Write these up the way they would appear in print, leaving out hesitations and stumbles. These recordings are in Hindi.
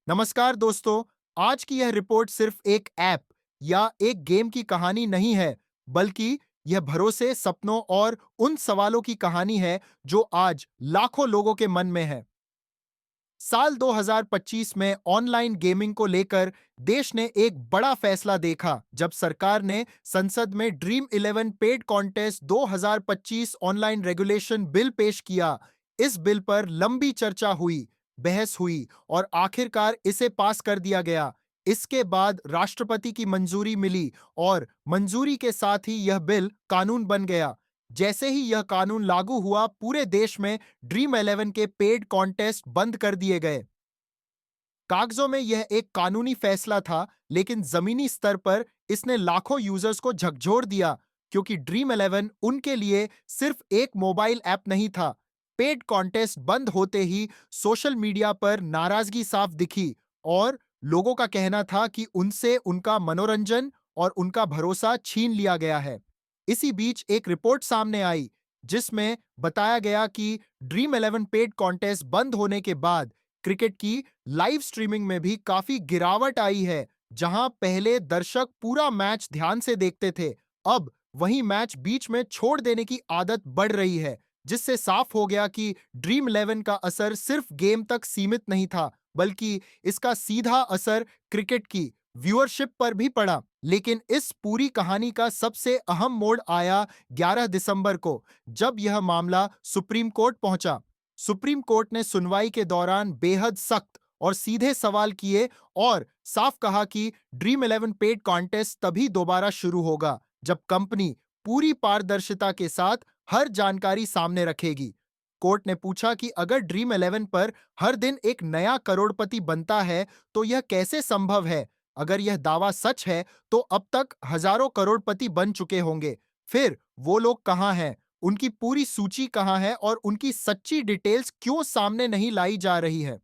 नमस्कार दोस्तों। आज की यह रिपोर्ट सिर्फ एक ऐप या एक गेम की कहानी नहीं है, बल्कि यह भरोसे, सपनों और उन सवालों की कहानी है जो आज लाखों लोगों के मन में है। साल 2025 में ऑनलाइन गेमिंग को लेकर देश ने एक बड़ा फैसला देखा जब सरकार ने संसद में dream 11 paid contest 2025 online regulation bill पेश किया। इस बिल पर लंबी चर्चा हुई, बहस हुई और आखिरकार इसे पास कर दिया गया। इसके बाद राष्ट्रपति की मंजूरी मिली और मंजूरी के साथ ही यह बिल कानून बन गया। जैसे ही यह कानून लागू हुआ, पूरे देश में ड्रीम 11 के पेड कॉन्टेस्ट बंद कर दिए गए। कागजों में यह एक कानूनी फैसला था, लेकिन जमीनी स्तर पर इसने लाखों यूजर्स को झकझोर दिया, क्योंकि ड्रीम 11 उनके लिए सिर्फ एक मोबाइल ऐप नहीं था। पेड कॉन्टेस्ट बंद होते ही सोशल मीडिया पर नाराजगी साफ दिखी और लोगों का कहना था कि उनसे उनका मनोरंजन और उनका भरोसा छीन लिया गया है। इसी बीच एक रिपोर्ट सामने आई जिसमें बताया गया कि ड्रीम 11 पेड कॉन्टेस्ट बंद होने के बाद क्रिकेट की लाइव स्ट्रीमिंग में भी काफी गिरावट आई है। जहां पहले दर्शक पूरा मैच ध्यान से देखते थे, अब वही मैच बीच में छोड़ देने की आदत बढ़ रही है, जिससे साफ हो गया कि ड्रीम 11 का असर सिर्फ गेम तक सीमित नहीं था, बल्कि इसका सीधा असर क्रिकेट की व्यूअरशिप पर भी पड़ा। लेकिन इस पूरी कहानी का सबसे अहम मोड़ आया 11 दिसंबर को, जब यह मामला सुप्रीम कोर्ट पहुंचा। सुप्रीम कोर्ट ने सुनवाई के दौरान बेहद सख्त और सीधे सवाल किए और साफ कहा कि ड्रीम 11 पेड कॉन्टेस्ट तभी दोबारा शुरू होगा जब कंपनी पूरी पारदर्शिता के साथ हर जानकारी सामने रखेगी। कोर्ट ने पूछा कि अगर ड्रीम 11 पर हर दिन एक नया करोड़पति बनता है तो यह कैसे संभव है। अगर यह दावा सच है तो अब तक हजारों करोड़पति बन चुके होंगे। फिर वो लोग कहां हैं, उनकी पूरी सूची कहां है और उनकी सच्ची डिटेल्स क्यों सामने नहीं लाई जा रही है।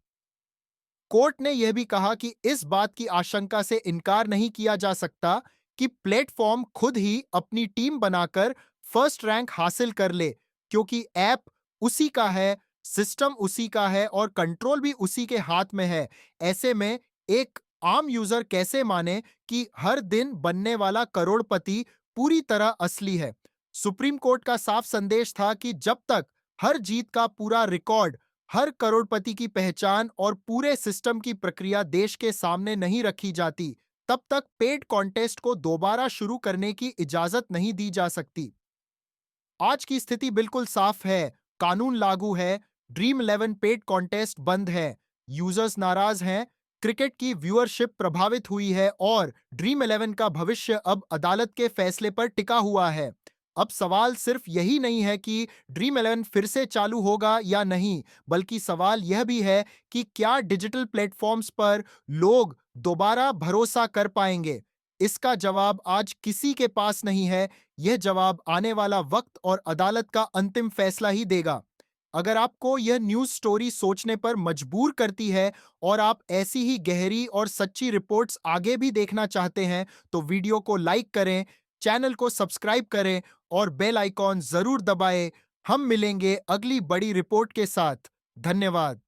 कोर्ट ने यह भी कहा कि इस बात की आशंका से इनकार नहीं किया जा सकता कि प्लेटफॉर्म खुद ही अपनी टीम बनाकर फर्स्ट रैंक हासिल कर ले, क्योंकि ऐप उसी का है, सिस्टम उसी का है और कंट्रोल भी उसी के हाथ में है। ऐसे में एक आम यूजर कैसे माने कि हर दिन बनने वाला करोड़पति पूरी तरह असली है। सुप्रीम कोर्ट का साफ संदेश था कि जब तक हर जीत का पूरा रिकॉर्ड, हर करोड़पति की पहचान और पूरे सिस्टम की प्रक्रिया देश के सामने नहीं रखी जाती, तब तक पेड कॉन्टेस्ट को दोबारा शुरू करने की इजाजत नहीं दी जा सकती। आज की स्थिति बिल्कुल साफ है, कानून लागू है, ड्रीम 11 पेड कॉन्टेस्ट बंद है, यूजर्स नाराज हैं, क्रिकेट की व्यूअरशिप प्रभावित हुई है और ड्रीम 11 का भविष्य अब अदालत के फैसले पर टिका हुआ है। अब सवाल सिर्फ यही नहीं है कि ड्रीम 11 फिर से चालू होगा या नहीं, बल्कि सवाल यह भी है कि क्या डिजिटल प्लेटफॉर्म्स पर लोग दोबारा भरोसा कर पाएंगे। इसका जवाब आज किसी के पास नहीं है। यह जवाब आने वाला वक्त और अदालत का अंतिम फैसला ही देगा। अगर आपको यह न्यूज़ स्टोरी सोचने पर मजबूर करती है और आप ऐसी ही गहरी और सच्ची रिपोर्ट्स आगे भी देखना चाहते हैं, तो वीडियो को लाइक करें, चैनल को सब्सक्राइब करें और बेल आइकॉन जरूर दबाएं। हम मिलेंगे अगली बड़ी रिपोर्ट के साथ। धन्यवाद।